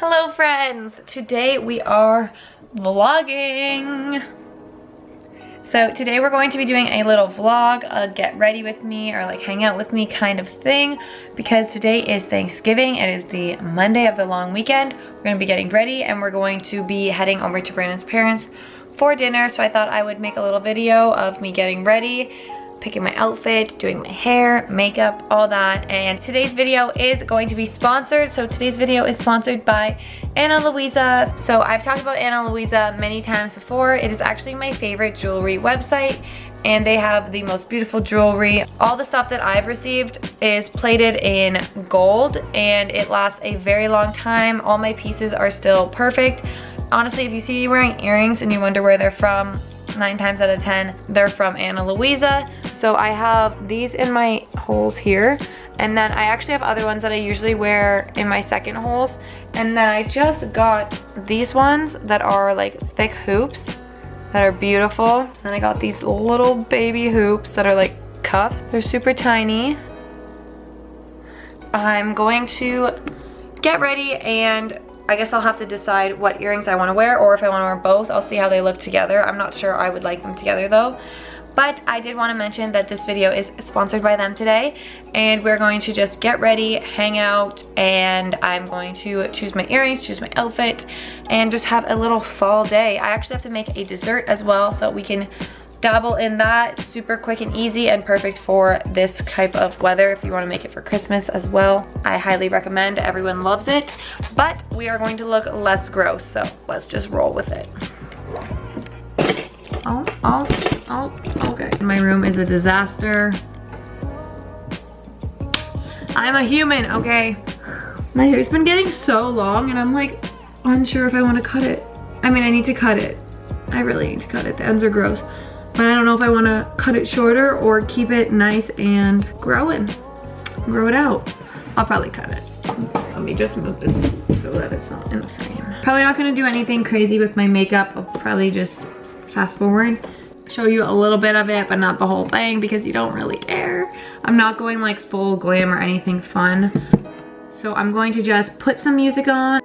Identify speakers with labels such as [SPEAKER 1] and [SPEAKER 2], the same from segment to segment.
[SPEAKER 1] Hello friends! Today we are vlogging. So today we're going to be doing a little vlog, a get ready with me or like hang out with me kind of thing, because today is Thanksgiving. It is the Monday of the long weekend. We're going to be getting ready and we're going to be heading over to Brandon's parents for dinner. So I thought I would make a little video of me getting ready, picking my outfit, doing my hair, makeup, all that. And today's video is going to be sponsored. So today's video is sponsored by Analuisa. So I've talked about Analuisa many times before. It is actually my favorite jewelry website and they have the most beautiful jewelry. All the stuff that I've received is plated in gold and it lasts a very long time. All my pieces are still perfect. Honestly, if you see me wearing earrings and you wonder where they're from, 9 times out of 10, they're from Analuisa. So I have these in my holes here, and then I actually have other ones that I usually wear in my second holes. And then I just got these ones that are like thick hoops that are beautiful. And I got these little baby hoops that are like cuffs. They're super tiny. I'm going to get ready and I guess I'll have to decide what earrings I want to wear, or if I want to wear both. I'll see how they look together. I'm not sure I would like them together though. But I did want to mention that this video is sponsored by them today, and we're going to just get ready, hang out, and I'm going to choose my earrings, choose my outfit, and just have a little fall day. I actually have to make a dessert as well, so we can dabble in that. Super quick and easy and perfect for this type of weather if you want to make it for Christmas as well. I highly recommend. Everyone loves it, but we are going to look less gross, so let's just roll with it. Okay. My room is a disaster. I'm a human, okay? My hair's been getting so long and I'm like unsure if I want to cut it. I mean, I need to cut it. I really need to cut it. The ends are gross. But I don't know if I want to cut it shorter or keep it nice and grow it out. I'll probably cut it. Let me just move this so that it's not in the frame. Probably not going to do anything crazy with my makeup. I'll probably just fast forward, show you a little bit of it, but not the whole thing because you don't really care. I'm not going like full glam or anything fun. So I'm going to just put some music on.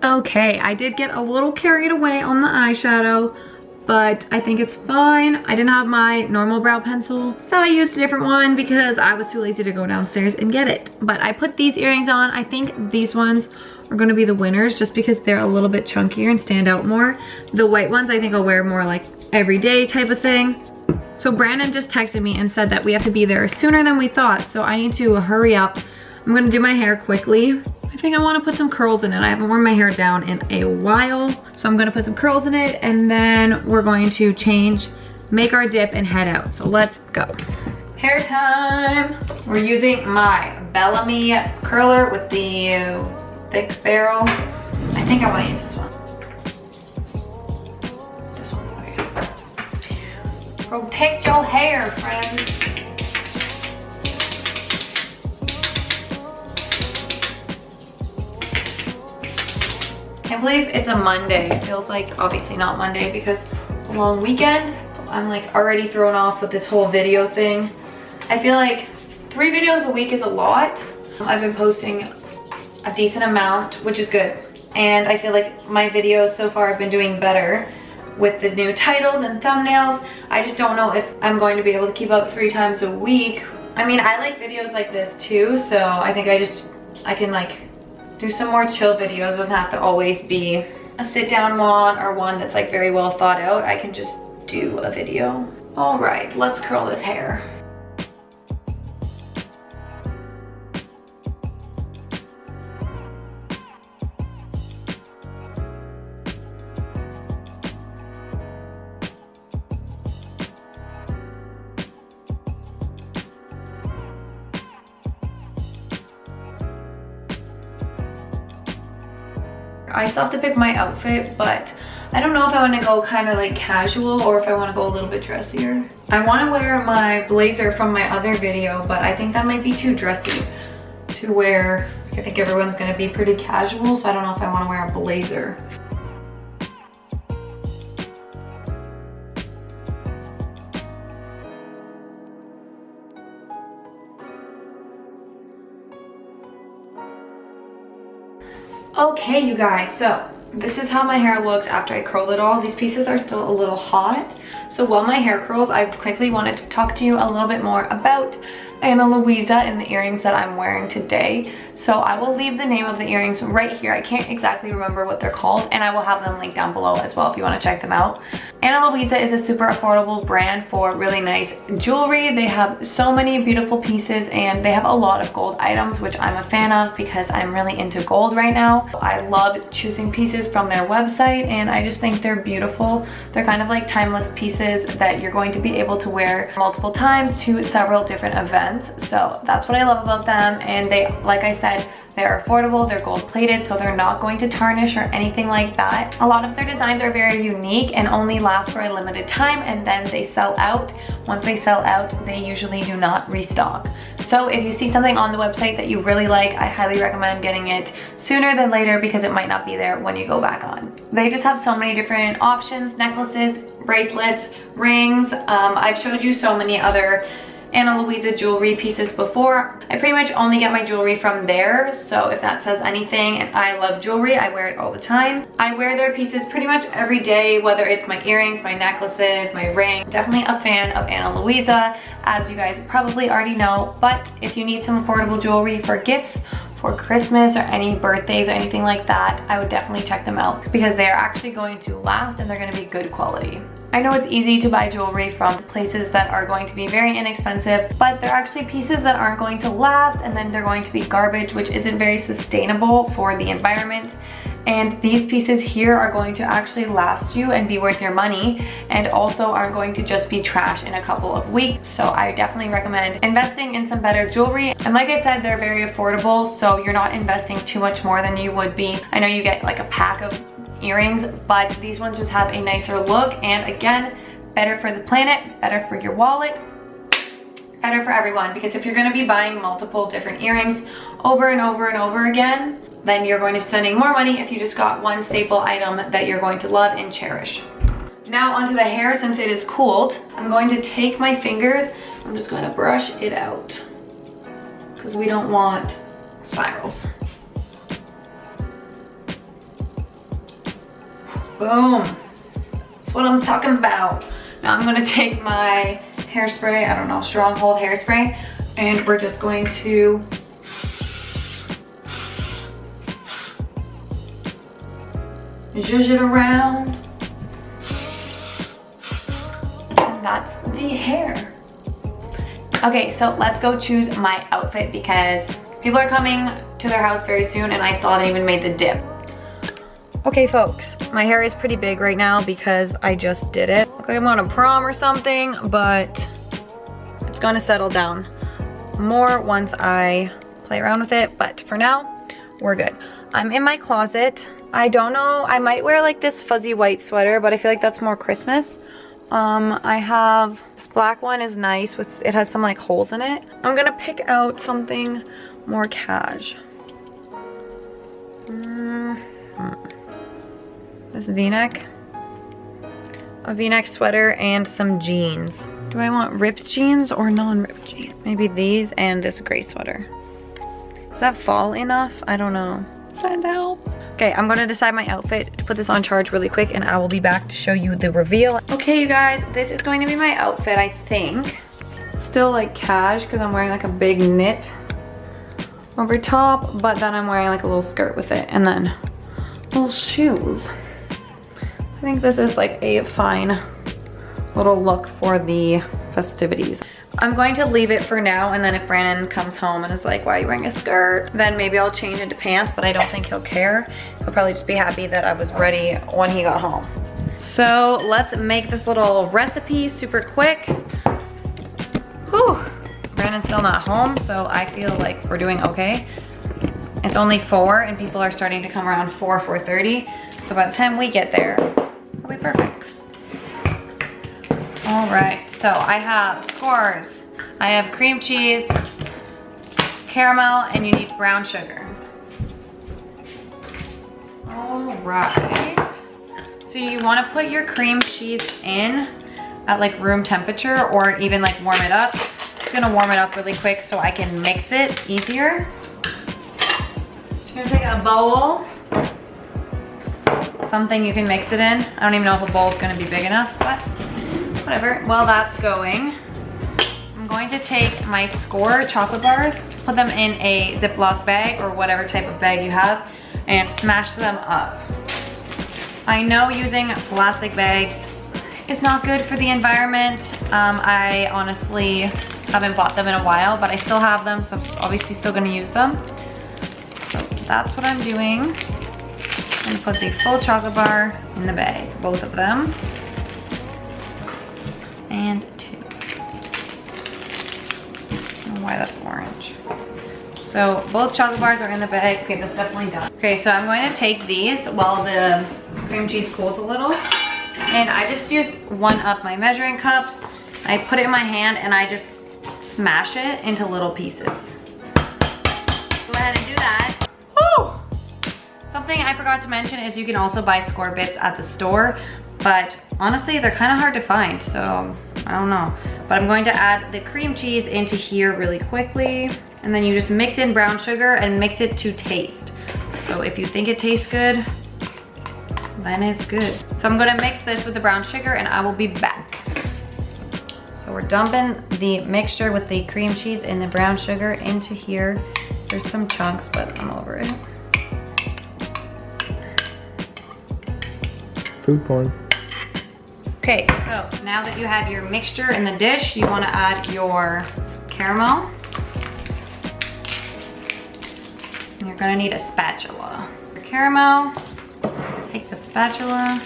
[SPEAKER 1] Okay, I did get a little carried away on the eyeshadow, but I think it's fine. I didn't have my normal brow pencil, so I used a different one because I was too lazy to go downstairs and get it. But I put these earrings on. I think these ones are gonna be the winners just because they're a little bit chunkier and stand out more. The white ones I think I'll wear more like everyday type of thing. So Brandon just texted me and said that we have to be there sooner than we thought, so I need to hurry up. I'm gonna do my hair quickly. I think I want to put some curls in it. I haven't worn my hair down in a while, so I'm going to put some curls in it, and then we're going to change, make our dip, and head out. So let's go. Hair time. We're using my Bellamy curler with the thick barrel. I think I want to use this one. This one, okay. Protect your hair, friends. I can't believe it's a Monday. It feels like obviously not Monday because a long weekend. I'm like already thrown off with this whole video thing. I feel like 3 videos a week is a lot. I've been posting a decent amount, which is good. And I feel like my videos so far have been doing better with the new titles and thumbnails. I just don't know if I'm going to be able to keep up 3 times a week. I mean, I like videos like this too, so I think I can like do some more chill videos. It doesn't have to always be a sit down one or one that's like very well thought out. I can just do a video All right, let's curl this hair. I still have to pick my outfit, but I don't know if I want to go kind of like casual or if I want to go a little bit dressier. I want to wear my blazer from my other video, but I think that might be too dressy to wear. I think everyone's going to be pretty casual, so I don't know if I want to wear a blazer. Okay, you guys, so this is how my hair looks after I curled it all. These pieces are still a little hot. So while my hair curls, I quickly wanted to talk to you a little bit more about Analuisa and the earrings that I'm wearing today. So I will leave the name of the earrings right here. I can't exactly remember what they're called, and I will have them linked down below as well if you want to check them out. Analuisa is a super affordable brand for really nice jewelry. They have so many beautiful pieces and they have a lot of gold items, which I'm a fan of because I'm really into gold right now. I love choosing pieces from their website and I just think they're beautiful. They're kind of like timeless pieces that you're going to be able to wear multiple times to several different events. So that's what I love about them, and they, like I said, they're affordable, they're gold plated, so they're not going to tarnish or anything like that. A lot of their designs are very unique and only last for a limited time, and then they sell out. Once they sell out, they usually do not restock. So if you see something on the website that you really like, I highly recommend getting it sooner than later because it might not be there when you go back on. They just have so many different options: necklaces, bracelets, rings. I've showed you so many other Analuisa jewelry pieces before. I pretty much only get my jewelry from there, so if that says anything, and I love jewelry, I wear it all the time. I wear their pieces pretty much every day, whether it's my earrings, my necklaces, my ring. Definitely a fan of Analuisa, as you guys probably already know, but if you need some affordable jewelry for gifts, for Christmas or any birthdays or anything like that, I would definitely check them out because they are actually going to last and they're going to be good quality. I know it's easy to buy jewelry from places that are going to be very inexpensive, but they're actually pieces that aren't going to last, and then they're going to be garbage, which isn't very sustainable for the environment. And these pieces here are going to actually last you and be worth your money, and also aren't going to just be trash in a couple of weeks. So I definitely recommend investing in some better jewelry. And like I said, they're very affordable, so you're not investing too much more than you would be. I know you get like a pack of earrings, but these ones just have a nicer look, and again, better for the planet, better for your wallet, better for everyone, because if you're going to be buying multiple different earrings over and over and over again, then you're going to be spending more money if you just got one staple item that you're going to love and cherish. Now onto the hair. Since it is cooled, I'm going to take my fingers, I'm just going to brush it out because we don't want spirals. Boom. That's what I'm talking about. Now I'm gonna take my hairspray, I don't know, Stronghold hairspray, and we're just going to zhuzh it around. And that's the hair. Okay, so let's go choose my outfit because people are coming to their house very soon and I still haven't even made the dip. Okay folks, my hair is pretty big right now because I just did it. Look like I'm on a prom or something, but it's gonna settle down more once I play around with it. But for now, we're good. I'm in my closet. I don't know, I might wear like this fuzzy white sweater, but I feel like that's more Christmas. I have, this black one is nice, it has some like holes in it. I'm gonna pick out something more cash. This V-neck, a V-neck sweater, and some jeans. Do I want ripped jeans or non-ripped jeans? Maybe these and this gray sweater. Does that fall enough? I don't know. Send help. Okay, I'm gonna decide my outfit to put this on charge really quick and I will be back to show you the reveal. Okay, you guys, this is going to be my outfit, I think. Still like cash because I'm wearing like a big knit over top, but then I'm wearing like a little skirt with it and then little shoes. I think this is like a fine little look for the festivities. I'm going to leave it for now, and then if Brandon comes home and is like, why are you wearing a skirt? Then maybe I'll change into pants, but I don't think he'll care. He'll probably just be happy that I was ready when he got home. So let's make this little recipe super quick. Whew. Brandon's still not home, so I feel like we're doing okay. It's only 4 and people are starting to come around 4:30. So by the time we get there, it'll be perfect. All right, so I have Skors, I have cream cheese, caramel, and you need brown sugar. All right, so you wanna put your cream cheese in at like room temperature or even like warm it up. Just gonna warm it up really quick so I can mix it easier. Just gonna take a bowl, something you can mix it in. I don't even know if a bowl is gonna be big enough, but whatever. While that's going, I'm going to take my Skor chocolate bars, put them in a Ziploc bag or whatever type of bag you have, and smash them up. I know using plastic bags is not good for the environment. I honestly haven't bought them in a while, but I still have them, so I'm obviously still gonna use them. So that's what I'm doing. And put the full chocolate bar in the bag, both of them. And 2. I don't know why that's orange. So both chocolate bars are in the bag. Okay, that's definitely done. Okay, so I'm going to take these while the cream cheese cools a little. And I just used 1 of my measuring cups. I put it in my hand and I just smash it into little pieces. Go ahead and do that. Woo! Something I forgot to mention is you can also buy Skor bits at the store, but honestly, they're kind of hard to find, so I don't know. But I'm going to add the cream cheese into here really quickly, and then you just mix in brown sugar and mix it to taste. So if you think it tastes good, then it's good. So I'm gonna mix this with the brown sugar and I will be back. So we're dumping the mixture with the cream cheese and the brown sugar into here. There's some chunks, but I'm over it.
[SPEAKER 2] Food porn.
[SPEAKER 1] Okay, so now that you have your mixture in the dish, you want to add your caramel. And you're going to need a spatula. Your caramel, take the spatula,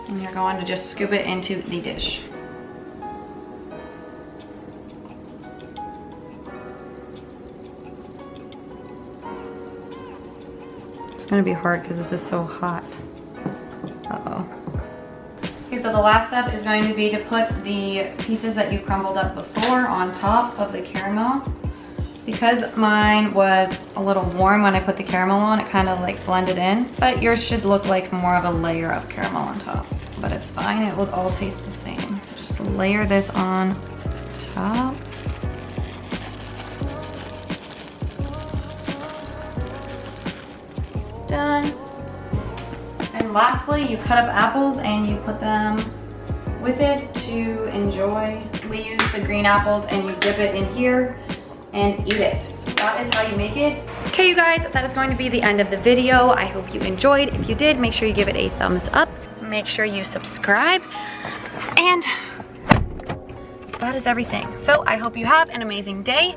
[SPEAKER 1] and you're going to just scoop it into the dish. It's going to be hard because this is so hot. Uh-oh. Okay, so the last step is going to be to put the pieces that you crumbled up before on top of the caramel. Because mine was a little warm when I put the caramel on, it kind of like blended in. But yours should look like more of a layer of caramel on top. But it's fine, it will all taste the same. Just layer this on top. Done. And lastly, you cut up apples and you put them with it to enjoy. We use the green apples and you dip it in here and eat it. So that is how you make it. Okay, you guys, that is going to be the end of the video. I hope you enjoyed. If you did, make sure you give it a thumbs up. Make sure you subscribe. And that is everything. So I hope you have an amazing day,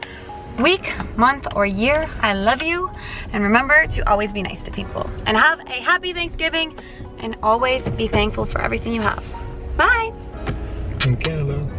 [SPEAKER 1] week, month, or year. I love you. And remember to always be nice to people. And have a happy Thanksgiving. And always be thankful for everything you have. Bye.
[SPEAKER 2] In Canada.